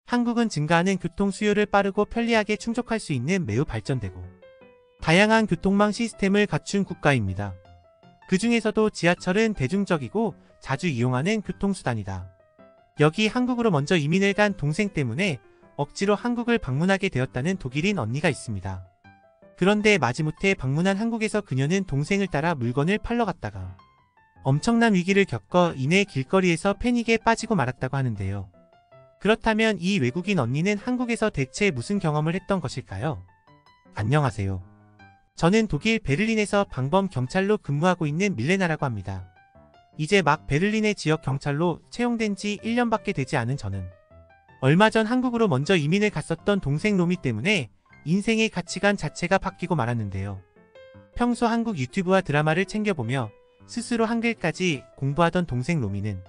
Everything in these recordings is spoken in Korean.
한국은 증가하는 교통 수요를 빠르고 편리하게 충족할 수 있는 매우 발전되고 다양한 교통망 시스템을 갖춘 국가입니다. 그 중에서도 지하철은 대중적이고 자주 이용하는 교통수단이다. 여기 한국으로 먼저 이민을 간 동생 때문에 억지로 한국을 방문하게 되었다는 독일인 언니가 있습니다. 그런데 마지못해 방문한 한국에서 그녀는 동생을 따라 물건을 팔러 갔다가 엄청난 위기를 겪어 이내 길거리에서 패닉에 빠지고 말았다고 하는데요. 그렇다면 이 외국인 언니는 한국에서 대체 무슨 경험을 했던 것일까요? 안녕하세요. 저는 독일 베를린에서 방범 경찰로 근무하고 있는 밀레나라고 합니다. 이제 막 베를린의 지역 경찰로 채용된 지 1년밖에 되지 않은 저는 얼마 전 한국으로 먼저 이민을 갔었던 동생 로미 때문에 인생의 가치관 자체가 바뀌고 말았는데요. 평소 한국 유튜브와 드라마를 챙겨보며 스스로 한글까지 공부하던 동생 로미는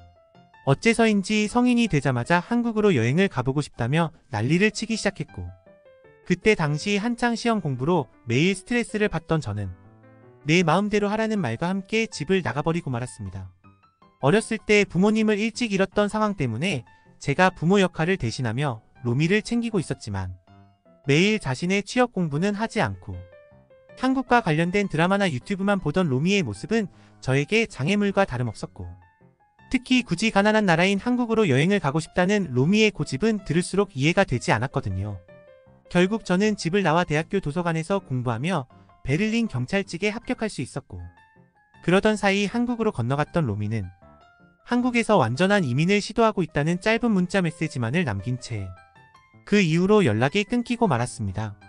어째서인지 성인이 되자마자 한국으로 여행을 가보고 싶다며 난리를 치기 시작했고, 그때 당시 한창 시험 공부로 매일 스트레스를 받던 저는 내 마음대로 하라는 말과 함께 집을 나가버리고 말았습니다. 어렸을 때 부모님을 일찍 잃었던 상황 때문에 제가 부모 역할을 대신하며 로미를 챙기고 있었지만 매일 자신의 취업 공부는 하지 않고 한국과 관련된 드라마나 유튜브만 보던 로미의 모습은 저에게 장애물과 다름없었고, 특히 굳이 가난한 나라인 한국으로 여행을 가고 싶다는 로미의 고집은 들을수록 이해가 되지 않았거든요. 결국 저는 집을 나와 대학교 도서관에서 공부하며 베를린 경찰직에 합격할 수 있었고, 그러던 사이 한국으로 건너갔던 로미는 한국에서 완전한 이민을 시도하고 있다는 짧은 문자 메시지만을 남긴 채 그 이후로 연락이 끊기고 말았습니다.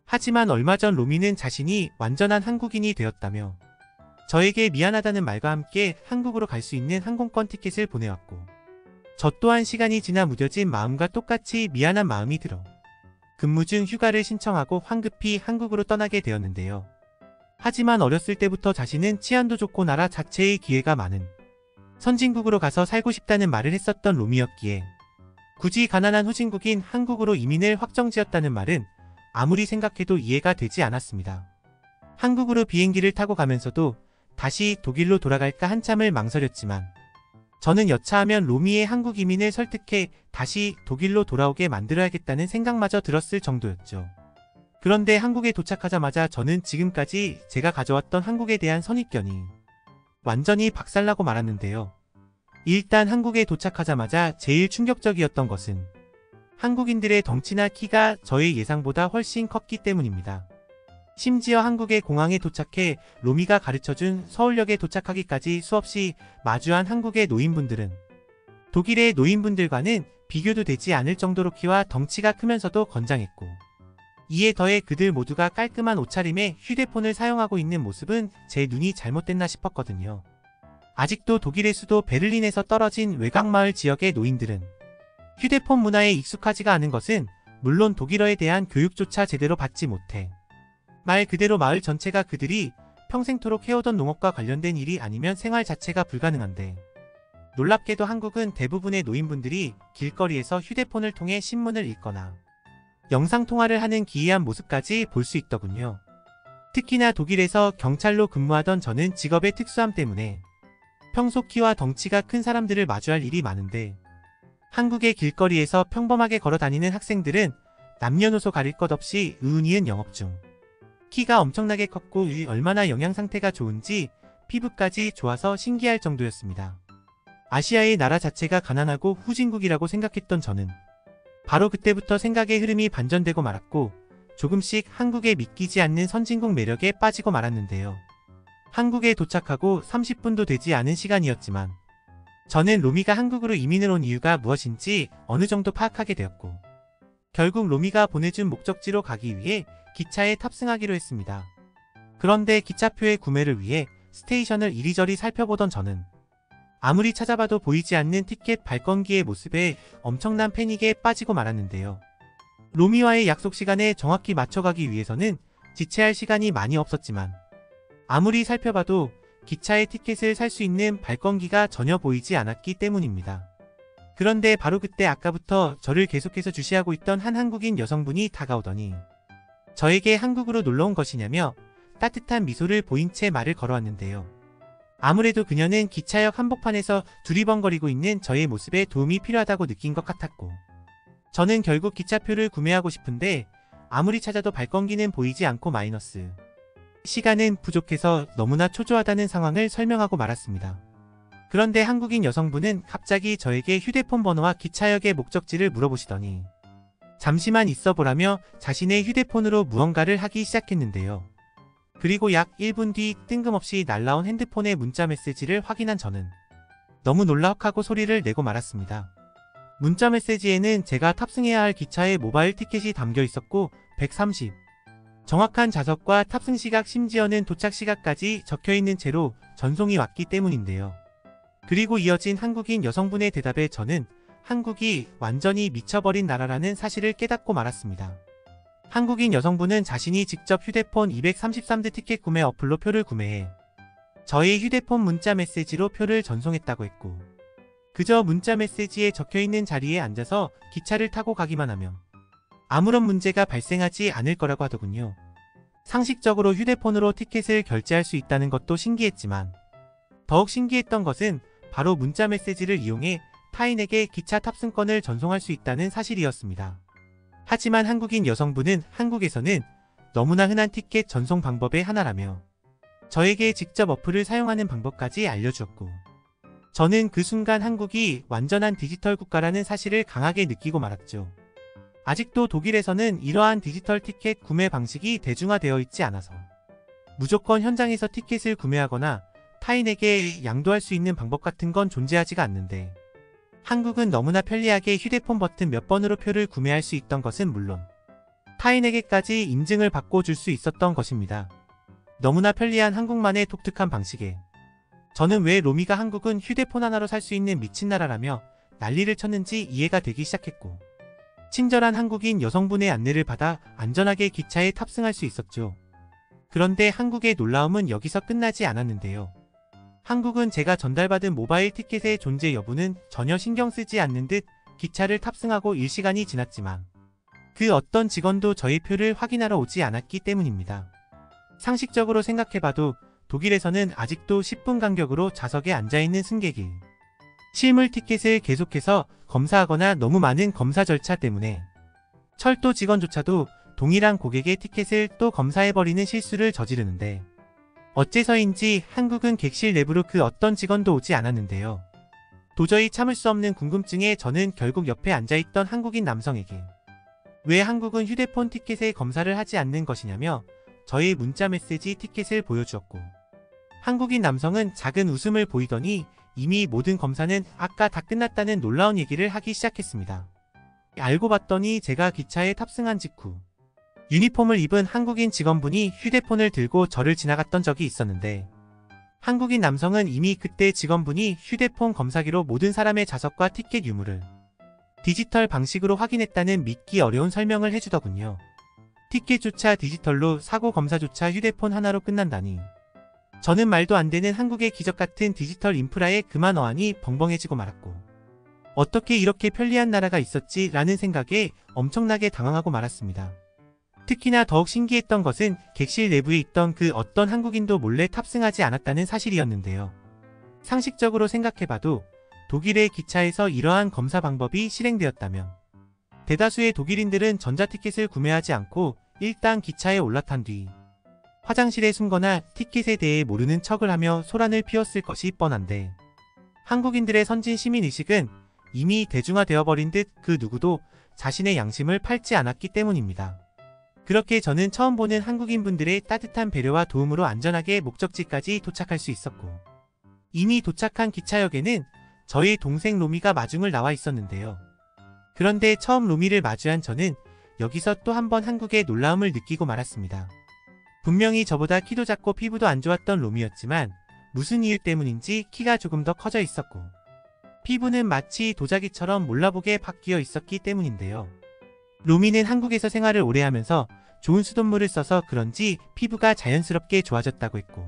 하지만 얼마 전 로미는 자신이 완전한 한국인이 되었다며 저에게 미안하다는 말과 함께 한국으로 갈 수 있는 항공권 티켓을 보내왔고, 저 또한 시간이 지나 무뎌진 마음과 똑같이 미안한 마음이 들어 근무 중 휴가를 신청하고 황급히 한국으로 떠나게 되었는데요. 하지만 어렸을 때부터 자신은 치안도 좋고 나라 자체의 기회가 많은 선진국으로 가서 살고 싶다는 말을 했었던 로미였기에 굳이 가난한 후진국인 한국으로 이민을 확정지었다는 말은 아무리 생각해도 이해가 되지 않았습니다. 한국으로 비행기를 타고 가면서도 다시 독일로 돌아갈까 한참을 망설였지만 저는 여차하면 로미의 한국 이민을 설득해 다시 독일로 돌아오게 만들어야겠다는 생각마저 들었을 정도였죠. 그런데 한국에 도착하자마자 저는 지금까지 제가 가져왔던 한국에 대한 선입견이 완전히 박살나고 말았는데요. 일단 한국에 도착하자마자 제일 충격적이었던 것은 한국인들의 덩치나 키가 저의 예상보다 훨씬 컸기 때문입니다. 심지어 한국의 공항에 도착해 로미가 가르쳐준 서울역에 도착하기까지 수없이 마주한 한국의 노인분들은 독일의 노인분들과는 비교도 되지 않을 정도로 키와 덩치가 크면서도 건장했고, 이에 더해 그들 모두가 깔끔한 옷차림에 휴대폰을 사용하고 있는 모습은 제 눈이 잘못됐나 싶었거든요. 아직도 독일의 수도 베를린에서 떨어진 외곽마을 지역의 노인들은 휴대폰 문화에 익숙하지가 않은 것은 물론 독일어에 대한 교육조차 제대로 받지 못해 말 그대로 마을 전체가 그들이 평생토록 해오던 농업과 관련된 일이 아니면 생활 자체가 불가능한데, 놀랍게도 한국은 대부분의 노인분들이 길거리에서 휴대폰을 통해 신문을 읽거나 영상통화를 하는 기이한 모습까지 볼 수 있더군요. 특히나 독일에서 경찰로 근무하던 저는 직업의 특수함 때문에 평소 키와 덩치가 큰 사람들을 마주할 일이 많은데, 한국의 길거리에서 평범하게 걸어 다니는 학생들은 남녀노소 가릴 것 없이 의은이은 영업 중 키가 엄청나게 컸고 얼마나 영양 상태가 좋은지 피부까지 좋아서 신기할 정도였습니다. 아시아의 나라 자체가 가난하고 후진국이라고 생각했던 저는 바로 그때부터 생각의 흐름이 반전되고 말았고, 조금씩 한국에 믿기지 않는 선진국 매력에 빠지고 말았는데요. 한국에 도착하고 30분도 되지 않은 시간이었지만 저는 로미가 한국으로 이민을 온 이유가 무엇인지 어느 정도 파악하게 되었고, 결국 로미가 보내준 목적지로 가기 위해 기차에 탑승하기로 했습니다. 그런데 기차표의 구매를 위해 스테이션을 이리저리 살펴보던 저는 아무리 찾아봐도 보이지 않는 티켓 발권기의 모습에 엄청난 패닉에 빠지고 말았는데요. 로미와의 약속 시간에 정확히 맞춰가기 위해서는 지체할 시간이 많이 없었지만 아무리 살펴봐도 기차의 티켓을 살 수 있는 발권기가 전혀 보이지 않았기 때문입니다. 그런데 바로 그때 아까부터 저를 계속해서 주시하고 있던 한 한국인 여성분이 다가오더니 저에게 한국으로 놀러온 것이냐며 따뜻한 미소를 보인 채 말을 걸어왔는데요. 아무래도 그녀는 기차역 한복판에서 두리번거리고 있는 저의 모습에 도움이 필요하다고 느낀 것 같았고, 저는 결국 기차표를 구매하고 싶은데 아무리 찾아도 발권기는 보이지 않고 마이너스. 시간은 부족해서 너무나 초조하다는 상황을 설명하고 말았습니다. 그런데 한국인 여성분은 갑자기 저에게 휴대폰 번호와 기차역의 목적지를 물어보시더니 잠시만 있어 보라며 자신의 휴대폰으로 무언가를 하기 시작했는데요. 그리고 약 1분 뒤 뜬금없이 날라온 핸드폰의 문자 메시지를 확인한 저는 너무 놀라워하고 소리를 내고 말았습니다. 문자 메시지에는 제가 탑승해야 할 기차의 모바일 티켓이 담겨 있었고 130. 정확한 좌석과 탑승 시각 심지어는 도착 시각까지 적혀있는 채로 전송이 왔기 때문인데요. 그리고 이어진 한국인 여성분의 대답에 저는 한국이 완전히 미쳐버린 나라라는 사실을 깨닫고 말았습니다. 한국인 여성분은 자신이 직접 휴대폰 233드 티켓 구매 어플로 표를 구매해 저희 휴대폰 문자 메시지로 표를 전송했다고 했고 그저 문자 메시지에 적혀있는 자리에 앉아서 기차를 타고 가기만 하면 아무런 문제가 발생하지 않을 거라고 하더군요. 상식적으로 휴대폰으로 티켓을 결제할 수 있다는 것도 신기했지만 더욱 신기했던 것은 바로 문자 메시지를 이용해 타인에게 기차 탑승권을 전송할 수 있다는 사실이었습니다. 하지만 한국인 여성분은 한국에서는 너무나 흔한 티켓 전송 방법의 하나라며 저에게 직접 어플을 사용하는 방법까지 알려주었고 저는 그 순간 한국이 완전한 디지털 국가라는 사실을 강하게 느끼고 말았죠. 아직도 독일에서는 이러한 디지털 티켓 구매 방식이 대중화되어 있지 않아서 무조건 현장에서 티켓을 구매하거나 타인에게 양도할 수 있는 방법 같은 건 존재하지가 않는데 한국은 너무나 편리하게 휴대폰 버튼 몇 번으로 표를 구매할 수 있던 것은 물론 타인에게까지 인증을 받고 줄 수 있었던 것입니다. 너무나 편리한 한국만의 독특한 방식에 저는 왜 로미가 한국은 휴대폰 하나로 살 수 있는 미친 나라라며 난리를 쳤는지 이해가 되기 시작했고 친절한 한국인 여성분의 안내를 받아 안전하게 기차에 탑승할 수 있었죠. 그런데 한국의 놀라움은 여기서 끝나지 않았는데요. 한국은 제가 전달받은 모바일 티켓의 존재 여부는 전혀 신경 쓰지 않는 듯 기차를 탑승하고 1시간이 지났지만 그 어떤 직원도 저희 표를 확인하러 오지 않았기 때문입니다. 상식적으로 생각해봐도 독일에서는 아직도 10분 간격으로 좌석에 앉아있는 승객이 실물 티켓을 계속해서 검사하거나 너무 많은 검사 절차 때문에 철도 직원조차도 동일한 고객의 티켓을 또 검사해버리는 실수를 저지르는데 어째서인지 한국은 객실 내부로 그 어떤 직원도 오지 않았는데요. 도저히 참을 수 없는 궁금증에 저는 결국 옆에 앉아있던 한국인 남성에게 왜 한국은 휴대폰 티켓에 검사를 하지 않는 것이냐며 저의 문자 메시지 티켓을 보여주었고 한국인 남성은 작은 웃음을 보이더니 이미 모든 검사는 아까 다 끝났다는 놀라운 얘기를 하기 시작했습니다. 알고 봤더니 제가 기차에 탑승한 직후 유니폼을 입은 한국인 직원분이 휴대폰을 들고 저를 지나갔던 적이 있었는데 한국인 남성은 이미 그때 직원분이 휴대폰 검사기로 모든 사람의 좌석과 티켓 유무를 디지털 방식으로 확인했다는 믿기 어려운 설명을 해주더군요. 티켓조차 디지털로 사고 검사조차 휴대폰 하나로 끝난다니 저는 말도 안 되는 한국의 기적 같은 디지털 인프라에 그만 어안이 벙벙해지고 말았고 어떻게 이렇게 편리한 나라가 있었지 라는 생각에 엄청나게 당황하고 말았습니다. 특히나 더욱 신기했던 것은 객실 내부에 있던 그 어떤 한국인도 몰래 탑승하지 않았다는 사실이었는데요. 상식적으로 생각해봐도 독일의 기차에서 이러한 검사 방법이 실행되었다면 대다수의 독일인들은 전자티켓을 구매하지 않고 일단 기차에 올라탄 뒤 화장실에 숨거나 티켓에 대해 모르는 척을 하며 소란을 피웠을 것이 뻔한데 한국인들의 선진 시민의식은 이미 대중화되어버린 듯 그 누구도 자신의 양심을 팔지 않았기 때문입니다. 그렇게 저는 처음 보는 한국인분들의 따뜻한 배려와 도움으로 안전하게 목적지까지 도착할 수 있었고 이미 도착한 기차역에는 저희 동생 로미가 마중을 나와 있었는데요. 그런데 처음 로미를 마주한 저는 여기서 또 한 번 한국의 놀라움을 느끼고 말았습니다. 분명히 저보다 키도 작고 피부도 안 좋았던 로미였지만 무슨 이유 때문인지 키가 조금 더 커져 있었고 피부는 마치 도자기처럼 몰라보게 바뀌어 있었기 때문인데요. 로미는 한국에서 생활을 오래 하면서 좋은 수돗물을 써서 그런지 피부가 자연스럽게 좋아졌다고 했고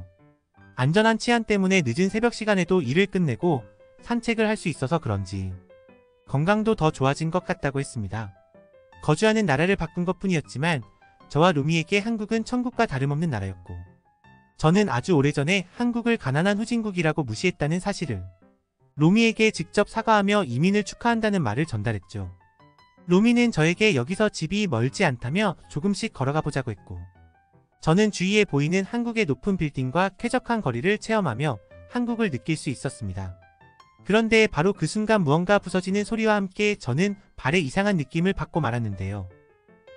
안전한 치안 때문에 늦은 새벽 시간에도 일을 끝내고 산책을 할 수 있어서 그런지 건강도 더 좋아진 것 같다고 했습니다. 거주하는 나라를 바꾼 것뿐이었지만 저와 로미에게 한국은 천국과 다름없는 나라였고 저는 아주 오래전에 한국을 가난한 후진국이라고 무시했다는 사실을 로미에게 직접 사과하며 이민을 축하한다는 말을 전달했죠. 로미는 저에게 여기서 집이 멀지 않다며 조금씩 걸어가 보자고 했고, 저는 주위에 보이는 한국의 높은 빌딩과 쾌적한 거리를 체험하며 한국을 느낄 수 있었습니다. 그런데 바로 그 순간 무언가 부서지는 소리와 함께 저는 발에 이상한 느낌을 받고 말았는데요.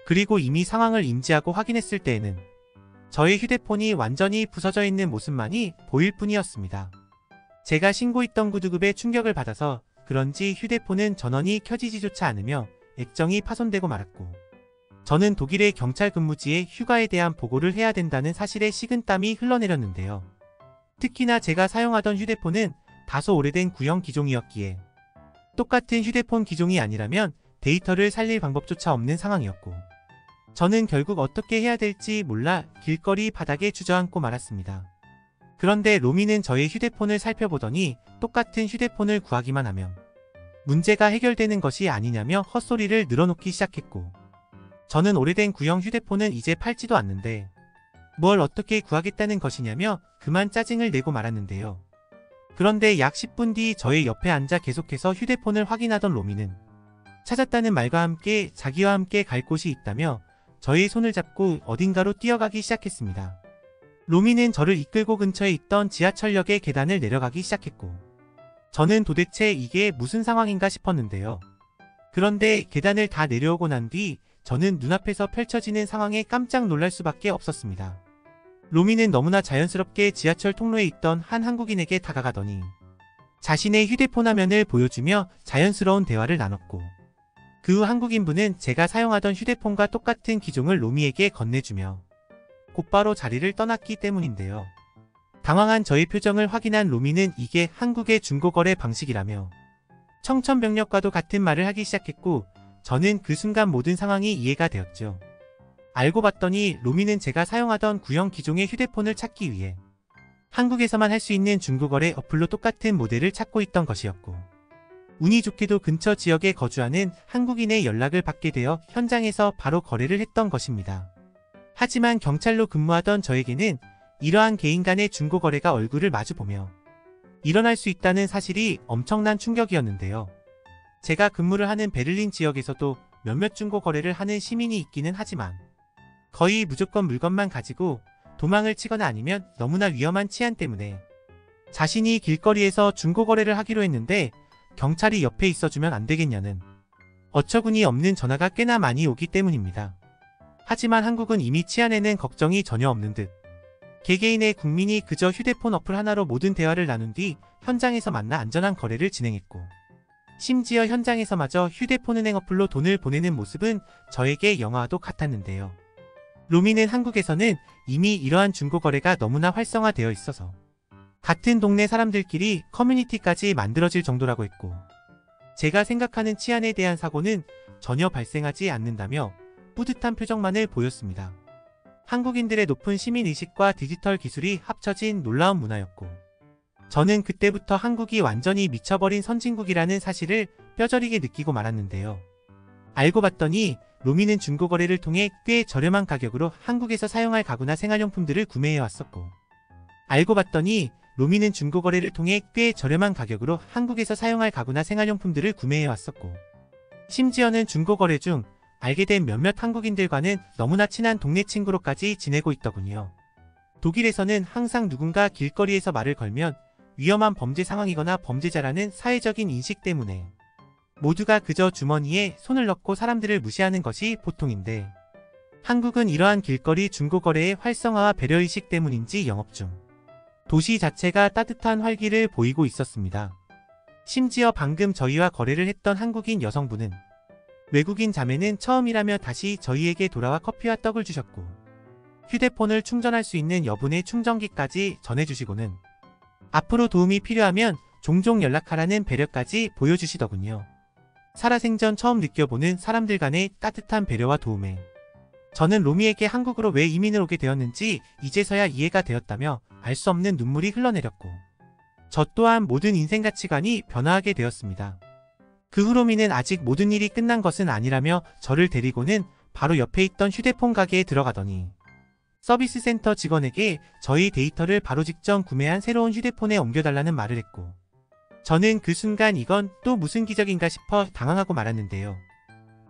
그리고 이미 상황을 인지하고 확인했을 때에는 저의 휴대폰이 완전히 부서져 있는 모습만이 보일 뿐이었습니다. 제가 신고했던 구두급에 충격을 받아서 그런지 휴대폰은 전원이 켜지지조차 않으며 액정이 파손되고 말았고, 저는 독일의 경찰 근무지에 휴가에 대한 보고를 해야 된다는 사실에 식은땀이 흘러내렸는데요. 특히나 제가 사용하던 휴대폰은 다소 오래된 구형 기종이었기에 똑같은 휴대폰 기종이 아니라면 데이터를 살릴 방법조차 없는 상황이었고, 저는 결국 어떻게 해야 될지 몰라 길거리 바닥에 주저앉고 말았습니다. 그런데 로미는 저의 휴대폰을 살펴보더니 똑같은 휴대폰을 구하기만 하면 문제가 해결되는 것이 아니냐며 헛소리를 늘어놓기 시작했고, 저는 오래된 구형 휴대폰은 이제 팔지도 않는데 뭘 어떻게 구하겠다는 것이냐며 그만 짜증을 내고 말았는데요. 그런데 약 10분 뒤 저의 옆에 앉아 계속해서 휴대폰을 확인하던 로미는 찾았다는 말과 함께 자기와 함께 갈 곳이 있다며 저의 손을 잡고 어딘가로 뛰어가기 시작했습니다. 로미는 저를 이끌고 근처에 있던 지하철역의 계단을 내려가기 시작했고, 저는 도대체 이게 무슨 상황인가 싶었는데요. 그런데 계단을 다 내려오고 난 뒤 저는 눈앞에서 펼쳐지는 상황에 깜짝 놀랄 수밖에 없었습니다. 로미는 너무나 자연스럽게 지하철 통로에 있던 한 한국인에게 다가가더니 자신의 휴대폰 화면을 보여주며 자연스러운 대화를 나눴고, 그 후 한국인분은 제가 사용하던 휴대폰과 똑같은 기종을 로미에게 건네주며 곧바로 자리를 떠났기 때문인데요. 당황한 저의 표정을 확인한 로미는 이게 한국의 중고거래 방식이라며 청천벽력과도 같은 말을 하기 시작했고, 저는 그 순간 모든 상황이 이해가 되었죠. 알고 봤더니 로미는 제가 사용하던 구형 기종의 휴대폰을 찾기 위해 한국에서만 할 수 있는 중고거래 어플로 똑같은 모델을 찾고 있던 것이었고, 운이 좋게도 근처 지역에 거주하는 한국인의 연락을 받게 되어 현장에서 바로 거래를 했던 것입니다. 하지만 경찰로 근무하던 저에게는 이러한 개인 간의 중고거래가 얼굴을 마주보며 일어날 수 있다는 사실이 엄청난 충격이었는데요. 제가 근무를 하는 베를린 지역에서도 몇몇 중고거래를 하는 시민이 있기는 하지만 거의 무조건 물건만 가지고 도망을 치거나 아니면 너무나 위험한 치안 때문에 자신이 길거리에서 중고거래를 하기로 했는데 경찰이 옆에 있어주면 안 되겠냐는 어처구니 없는 전화가 꽤나 많이 오기 때문입니다. 하지만 한국은 이미 치안에는 걱정이 전혀 없는 듯 개개인의 국민이 그저 휴대폰 어플 하나로 모든 대화를 나눈 뒤 현장에서 만나 안전한 거래를 진행했고, 심지어 현장에서마저 휴대폰 은행 어플로 돈을 보내는 모습은 저에게 영화와도 같았는데요. 로미는 한국에서는 이미 이러한 중고거래가 너무나 활성화되어 있어서 같은 동네 사람들끼리 커뮤니티까지 만들어질 정도라고 했고, 제가 생각하는 치안에 대한 사고는 전혀 발생하지 않는다며 뿌듯한 표정만을 보였습니다. 한국인들의 높은 시민의식과 디지털 기술이 합쳐진 놀라운 문화였고, 저는 그때부터 한국이 완전히 미쳐버린 선진국이라는 사실을 뼈저리게 느끼고 말았는데요. 알고 봤더니 로미는 중고거래를 통해 꽤 저렴한 가격으로 한국에서 사용할 가구나 생활용품들을 구매해왔었고, 알고 봤더니 로미는 중고거래를 통해 꽤 저렴한 가격으로 한국에서 사용할 가구나 생활용품들을 구매해왔었고, 심지어는 중고거래 중 알게 된 몇몇 한국인들과는 너무나 친한 동네 친구로까지 지내고 있더군요. 독일에서는 항상 누군가 길거리에서 말을 걸면 위험한 범죄 상황이거나 범죄자라는 사회적인 인식 때문에 모두가 그저 주머니에 손을 넣고 사람들을 무시하는 것이 보통인데, 한국은 이러한 길거리 중고거래의 활성화와 배려의식 때문인지 영업 중 도시 자체가 따뜻한 활기를 보이고 있었습니다. 심지어 방금 저희와 거래를 했던 한국인 여성분은 외국인 자매는 처음이라며 다시 저희에게 돌아와 커피와 떡을 주셨고, 휴대폰을 충전할 수 있는 여분의 충전기까지 전해주시고는 앞으로 도움이 필요하면 종종 연락하라는 배려까지 보여주시더군요. 살아생전 처음 느껴보는 사람들 간의 따뜻한 배려와 도움에 저는 로미에게 한국으로 왜 이민을 오게 되었는지 이제서야 이해가 되었다며 알 수 없는 눈물이 흘러내렸고, 저 또한 모든 인생 가치관이 변화하게 되었습니다. 그 후 로미는 아직 모든 일이 끝난 것은 아니라며 저를 데리고는 바로 옆에 있던 휴대폰 가게에 들어가더니 서비스 센터 직원에게 저희 데이터를 바로 직전 구매한 새로운 휴대폰에 옮겨달라는 말을 했고, 저는 그 순간 이건 또 무슨 기적인가 싶어 당황하고 말았는데요.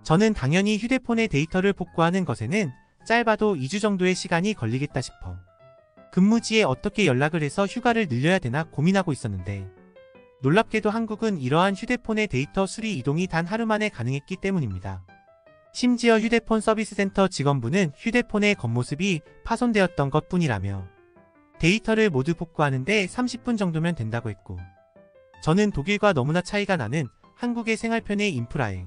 저는 당연히 휴대폰에 데이터를 복구하는 것에는 짧아도 2주 정도의 시간이 걸리겠다 싶어 근무지에 어떻게 연락을 해서 휴가를 늘려야 되나 고민하고 있었는데 놀랍게도 한국은 이러한 휴대폰의 데이터 수리 이동이 단 하루 만에 가능했기 때문입니다. 심지어 휴대폰 서비스 센터 직원분은 휴대폰의 겉모습이 파손되었던 것 뿐이라며 데이터를 모두 복구하는데 30분 정도면 된다고 했고 저는 독일과 너무나 차이가 나는 한국의 생활편의 인프라에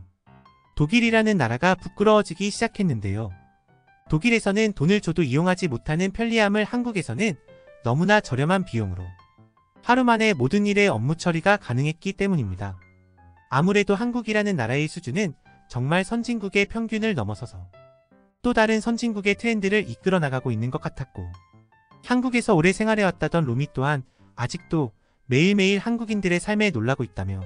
독일이라는 나라가 부끄러워지기 시작했는데요. 독일에서는 돈을 줘도 이용하지 못하는 편리함을 한국에서는 너무나 저렴한 비용으로 하루 만에 모든 일의 업무 처리가 가능했기 때문입니다. 아무래도 한국이라는 나라의 수준은 정말 선진국의 평균을 넘어서서 또 다른 선진국의 트렌드를 이끌어 나가고 있는 것 같았고 한국에서 오래 생활해왔다던 로미 또한 아직도 매일매일 한국인들의 삶에 놀라고 있다며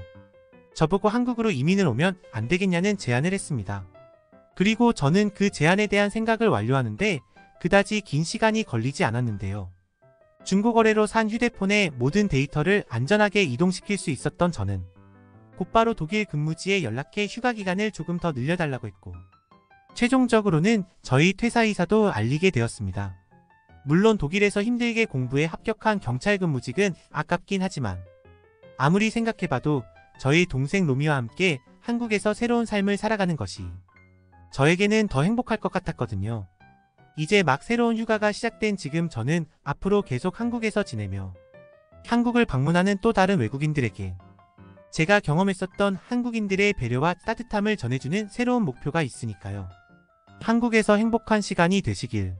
저보고 한국으로 이민을 오면 안 되겠냐는 제안을 했습니다. 그리고 저는 그 제안에 대한 생각을 완료하는데 그다지 긴 시간이 걸리지 않았는데요. 중고거래로 산 휴대폰의 모든 데이터를 안전하게 이동시킬 수 있었던 저는 곧바로 독일 근무지에 연락해 휴가 기간을 조금 더 늘려달라고 했고 최종적으로는 저희 퇴사이사도 알리게 되었습니다. 물론 독일에서 힘들게 공부해 합격한 경찰 근무직은 아깝긴 하지만 아무리 생각해봐도 저희 동생 로미와 함께 한국에서 새로운 삶을 살아가는 것이 저에게는 더 행복할 것 같았거든요. 이제 막 새로운 휴가가 시작된 지금 저는 앞으로 계속 한국에서 지내며 한국을 방문하는 또 다른 외국인들에게 제가 경험했었던 한국인들의 배려와 따뜻함을 전해주는 새로운 목표가 있으니까요. 한국에서 행복한 시간이 되시길